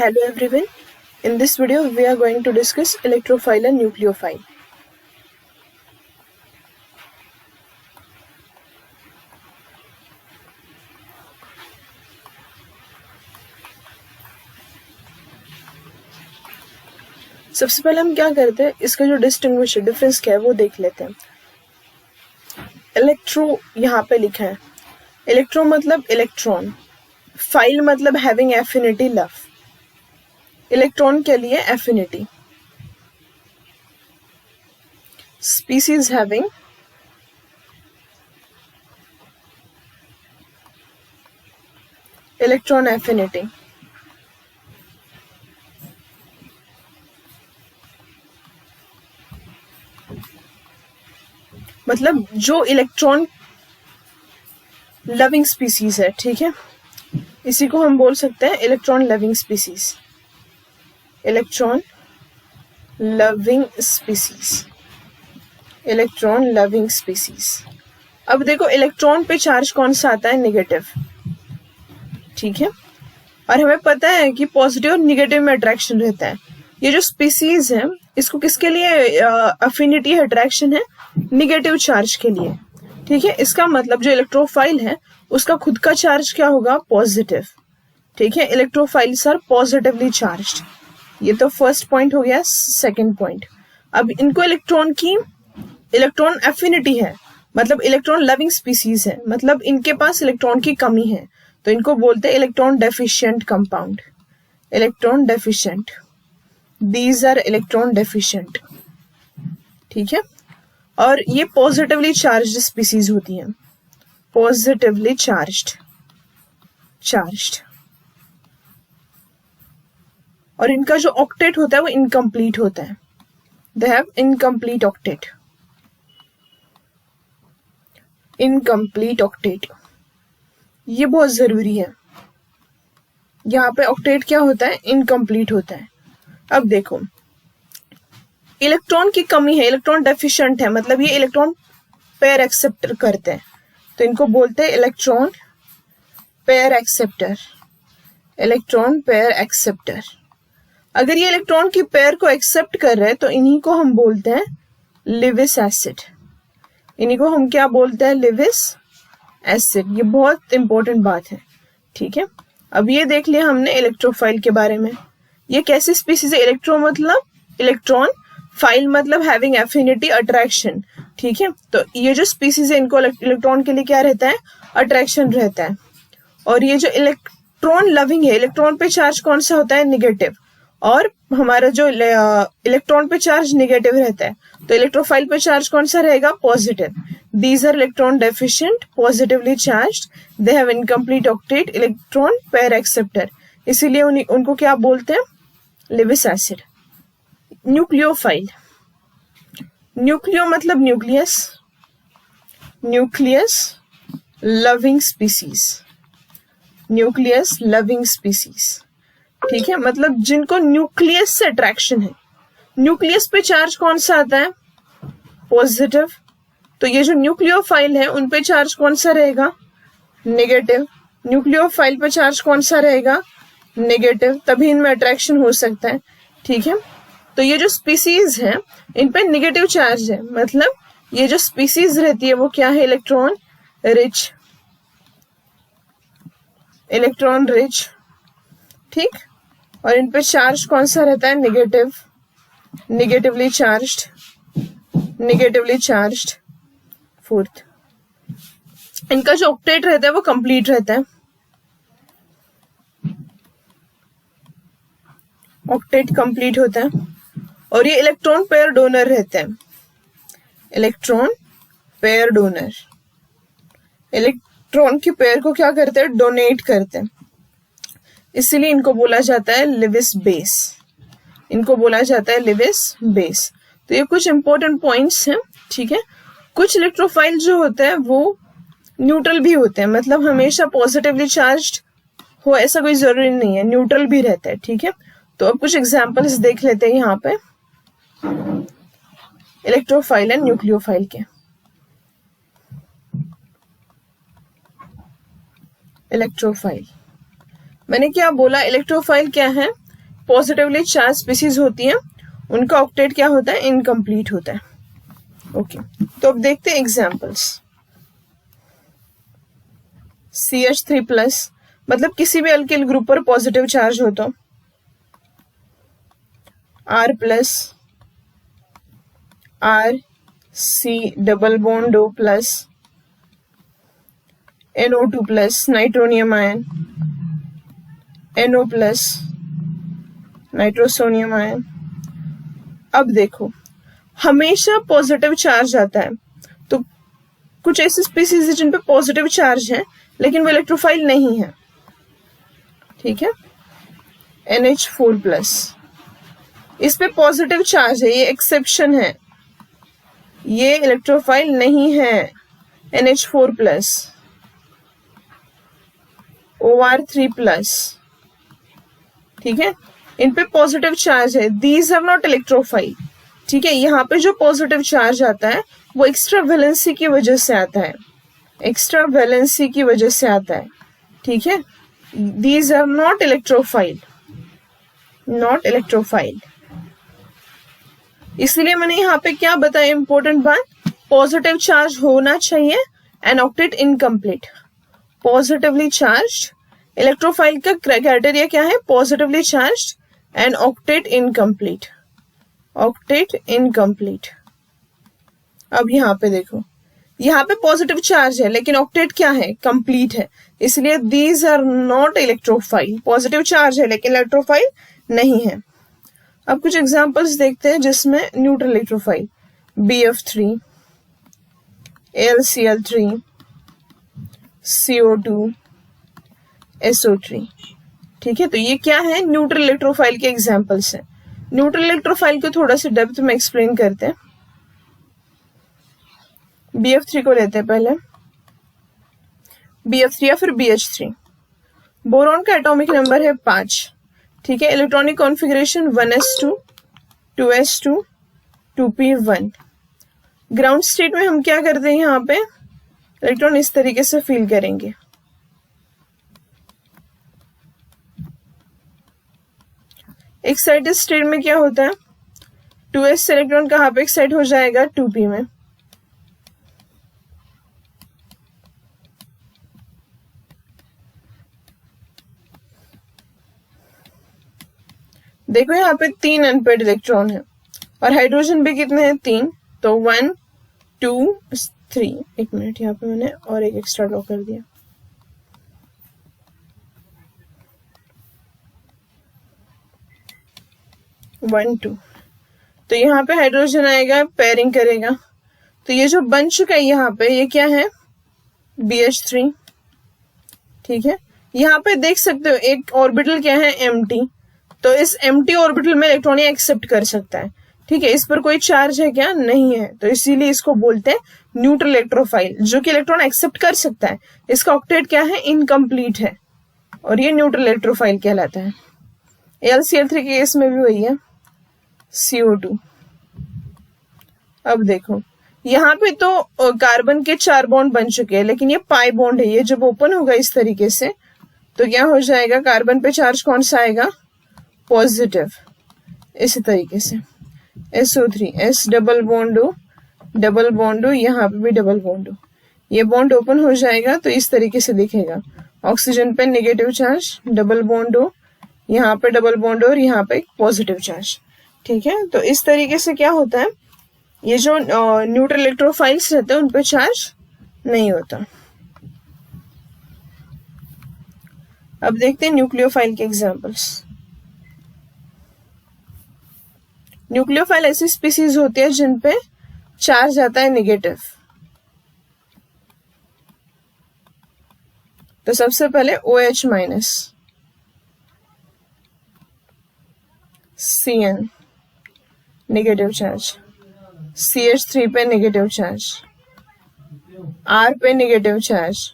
Hello everyone. In this video we are going to discuss electrophile and nucleophile. सबसे पहले हम क्या करते हैं, इसका जो डिफरेंस क्या है वो देख लेते हैं. इलेक्ट्रो यहाँ पे लिखा है. इलेक्ट्रो मतलब इलेक्ट्रॉन, फाइल मतलब हैविंग एफिनिटी लव. इलेक्ट्रॉन के लिए affinity, species having electron affinity. मतलब जो इलेक्ट्रॉन लविंग स्पीसीज है, ठीक है, इसी को हम बोल सकते हैं electron loving species. Electron loving species, electron loving species. अब देखो इलेक्ट्रॉन पे चार्ज कौन सा आता है, नेगेटिव, ठीक है. और हमें पता है कि पॉजिटिव और निगेटिव में अट्रैक्शन रहता है. ये जो स्पीसीज है इसको किसके लिए अफिनिटी है, अट्रैक्शन है, निगेटिव चार्ज के लिए, ठीक है. इसका मतलब जो इलेक्ट्रोफाइल है उसका खुद का चार्ज क्या होगा, पॉजिटिव, ठीक है. Electrophiles are positively charged. ये तो फर्स्ट पॉइंट हो गया. सेकंड पॉइंट, अब इनको इलेक्ट्रॉन एफिनिटी है, मतलब इलेक्ट्रॉन लविंग स्पीसीज है, मतलब इनके पास इलेक्ट्रॉन की कमी है, तो इनको बोलते हैं electron deficient compound. Electron deficient, these are electron deficient, ठीक है. और ये पॉजिटिवली चार्ज्ड स्पीसीज होती हैं, पॉजिटिवली चार्ज्ड. और इनका जो ऑक्टेट होता है वो इनकम्प्लीट होता है. दे have incomplete octet. Incomplete octet, ये बहुत जरूरी है. यहाँ पे ऑक्टेट क्या होता है, इनकम्प्लीट होता है. अब देखो इलेक्ट्रॉन की कमी है, इलेक्ट्रॉन डेफिशिएंट है, मतलब ये इलेक्ट्रॉन पेयर एक्सेप्टर करते हैं, तो इनको बोलते हैं electron pair acceptor. Electron pair acceptor. अगर ये इलेक्ट्रॉन की पेयर को एक्सेप्ट कर रहे हैं तो इन्हीं को हम बोलते हैं लिविस एसिड. इन्हीं को हम क्या बोलते हैं, लिविस एसिड. ये बहुत इंपॉर्टेंट बात है, ठीक है. अब ये देख लिया हमने इलेक्ट्रोफाइल के बारे में. ये कैसी स्पीसीज है, इलेक्ट्रो मतलब इलेक्ट्रॉन, फाइल मतलब हैविंग एफिनिटी, अट्रैक्शन, ठीक है. तो ये जो स्पीसीज है इनको इलेक्ट्रॉन के लिए क्या रहता है, अट्रैक्शन रहता है. और ये जो इलेक्ट्रॉन लविंग है, इलेक्ट्रॉन पे चार्ज कौन सा होता है, नेगेटिव. और हमारा जो इलेक्ट्रॉन पे चार्ज नेगेटिव रहता है, तो इलेक्ट्रोफाइल पे चार्ज कौन सा रहेगा, positive. These are electron deficient, positively charged, they have incomplete octet, electron pair acceptor. इसीलिए उनको क्या बोलते हैं, लिविस एसिड. न्यूक्लियोफाइल, न्यूक्लियो मतलब nucleus, nucleus loving species, nucleus loving species, ठीक है. मतलब जिनको न्यूक्लियस से अट्रैक्शन है. न्यूक्लियस पे चार्ज कौन सा आता है, पॉजिटिव. तो ये जो न्यूक्लियोफाइल है उन पे चार्ज कौन सा रहेगा, नेगेटिव. न्यूक्लियोफाइल पे चार्ज कौन सा रहेगा, नेगेटिव. तभी इनमें अट्रैक्शन हो सकता है, ठीक है. तो ये जो स्पीसीज है इन पे नेगेटिव चार्ज है, मतलब ये जो स्पीसीज रहती है वो क्या है, इलेक्ट्रॉन रिच, इलेक्ट्रॉन रिच, ठीक. और इन पे चार्ज कौन सा रहता है, negative, negatively charged, negatively charged. Fourth, इनका जो ऑक्टेट रहता है वो कंप्लीट रहता है. ऑक्टेट कंप्लीट होता है. और ये इलेक्ट्रॉन पेयर डोनर रहते हैं. इलेक्ट्रॉन पेयर डोनर, इलेक्ट्रॉन की पेयर को क्या करते हैं, डोनेट करते हैं. इसीलिए इनको बोला जाता है लिविस बेस. इनको बोला जाता है लिविस बेस. तो ये कुछ इंपॉर्टेंट पॉइंट्स हैं, ठीक है. कुछ इलेक्ट्रोफाइल जो होते हैं वो न्यूट्रल भी होते हैं, मतलब हमेशा पॉजिटिवली चार्ज्ड हो ऐसा कोई जरूरी नहीं है, न्यूट्रल भी रहता है, ठीक है. तो अब कुछ एग्जांपल्स देख लेते हैं यहाँ पे इलेक्ट्रोफाइल एंड न्यूक्लियोफाइल के. इलेक्ट्रोफाइल, मैंने क्या बोला, इलेक्ट्रोफाइल क्या है, पॉजिटिवली चार्ज स्पीसीज होती है उनका ऑक्टेट क्या होता है, इनकम्प्लीट होता है। ओके तो अब देखते हैं एग्जांपल्स। CH3+ मतलब किसी भी अल्किल ग्रुप पर पॉजिटिव चार्ज हो तो R+, R C double bond O plus NO2+, nitronium ion, NO+, nitrosonium ion. अब देखो हमेशा पॉजिटिव चार्ज आता है, तो कुछ ऐसी स्पीसीज है जिन पे पॉजिटिव चार्ज है लेकिन वो इलेक्ट्रोफाइल नहीं है, ठीक है। NH4+, इस पे पॉजिटिव चार्ज है, ये एक्सेप्शन है, ये इलेक्ट्रोफाइल नहीं है। NH4+, OR3+, ठीक है, इन पे पॉजिटिव चार्ज है, दीज आर नॉट इलेक्ट्रोफाइल, ठीक है। यहाँ पे जो पॉजिटिव चार्ज आता है वो एक्स्ट्रा वैलेंसी की वजह से आता है, एक्स्ट्रा वैलेंसी की वजह से आता है, ठीक है। These are not electrophile, not electrophile. इसलिए मैंने यहाँ पे क्या बताया इंपॉर्टेंट बात, पॉजिटिव चार्ज होना चाहिए and octet incomplete. Positively charge electrophile का क्राइटेरिया क्या है, positively charge and octet incomplete, octet incomplete. अब यहाँ पे देखो, यहाँ पे पॉजिटिव चार्ज है लेकिन ऑक्टेट क्या है, कंप्लीट है, इसलिए these are not electrophile. Positive charge है लेकिन इलेक्ट्रोफाइल नहीं है। अब कुछ एग्जांपल्स देखते हैं जिसमें neutral electrophile, BF3, AlCl3, CO2, SO3, ठीक है। तो ये क्या है, न्यूट्रल इलेक्ट्रोफाइल के एग्जांपल्स हैं। न्यूट्रल इलेक्ट्रोफाइल को थोड़ा सा डेप्थ में एक्सप्लेन करते हैं। BF3 को लेते हैं पहले, BF3 या फिर BH3। बोरॉन का एटॉमिक नंबर है 5, ठीक है। Electronic configuration 1s2, 2s2, 2p1। Ground state में हम क्या करते हैं, यहाँ पे इलेक्ट्रॉन इस तरीके से फील करेंगे, एक्साइटेड स्टेट में क्या होता है, 2s इलेक्ट्रॉन कहाँ पे एक्साइट हो जाएगा, 2p में। देखो यहाँ पे 3 अनपेड इलेक्ट्रॉन है और हाइड्रोजन भी कितने हैं, 3, तो 1 2 3। एक मिनट, यहाँ पे मैंने और एक एक्स्ट्रा ड्रॉ कर दिया, वन टू। तो यहाँ पे हाइड्रोजन आएगा, पेयरिंग करेगा, तो ये जो बन चुका है यहाँ पे, ये क्या है, BH3, ठीक है। यहाँ पे देख सकते हो एक ऑर्बिटल क्या है, एम्प्टी, तो इस एम्प्टी ऑर्बिटल में इलेक्ट्रॉन एक्सेप्ट कर सकता है, ठीक है। इस पर कोई चार्ज है क्या, नहीं है, तो इसीलिए इसको बोलते हैं न्यूट्रल इलेक्ट्रोफाइल, जो कि इलेक्ट्रॉन एक्सेप्ट कर सकता है। इसका ऑक्टेट क्या है, इनकम्प्लीट है, और ये न्यूट्रल इलेक्ट्रोफाइल कहलाता है। AlCl3 के केस में भी वही है, CO2। अब देखो यहाँ पे तो कार्बन के 4 बॉन्ड बन चुके हैं, लेकिन ये पाई बॉन्ड है, ये जब ओपन होगा इस तरीके से तो क्या हो जाएगा, कार्बन पे चार्ज कौन सा आएगा, पॉजिटिव, इसी तरीके से। SO3, S double bond O, double bond O, यहाँ पे भी डबल बॉन्ड O, ये बॉन्ड ओपन हो जाएगा तो इस तरीके से दिखेगा, ऑक्सीजन पे negative charge, double bond O, यहाँ पे डबल बॉन्ड और यहाँ पे पॉजिटिव चार्ज, ठीक है। तो इस तरीके से क्या होता है, ये जो न्यूट्रल इलेक्ट्रोफाइल्स रहते हैं उन पे चार्ज नहीं होता। अब देखते हैं न्यूक्लियोफाइल के एग्जांपल्स। न्यूक्लियोफाइल ऐसी स्पीसीज होती है जिन पे चार्ज आता है नेगेटिव। तो सबसे पहले OH-, Cn negative charge, CH3 पे नेगेटिव चार्ज, R पे नेगेटिव चार्ज,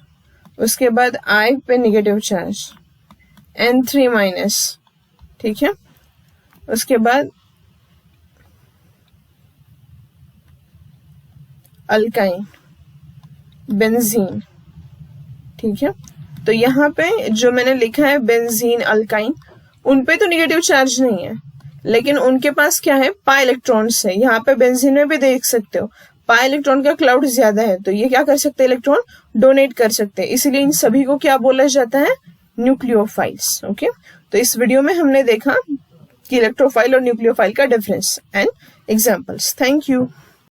उसके बाद I पे नेगेटिव चार्ज, N3-, ठीक है। उसके बाद अल्काइन, बेंजीन, ठीक है। तो यहाँ पे जो मैंने लिखा है बेंजीन, अल्काइन, उन पे तो नेगेटिव चार्ज नहीं है, लेकिन उनके पास क्या है, पाई इलेक्ट्रॉन्स है। यहाँ पे बेंजीन में भी देख सकते हो पाई इलेक्ट्रॉन का क्लाउड ज्यादा है, तो ये क्या कर सकते हैं, इलेक्ट्रॉन डोनेट कर सकते हैं। इसीलिए इन सभी को क्या बोला जाता है, न्यूक्लियोफाइल्स। ओके, तो इस वीडियो में हमने देखा कि इलेक्ट्रोफाइल और न्यूक्लियोफाइल का difference and examples. Thank you.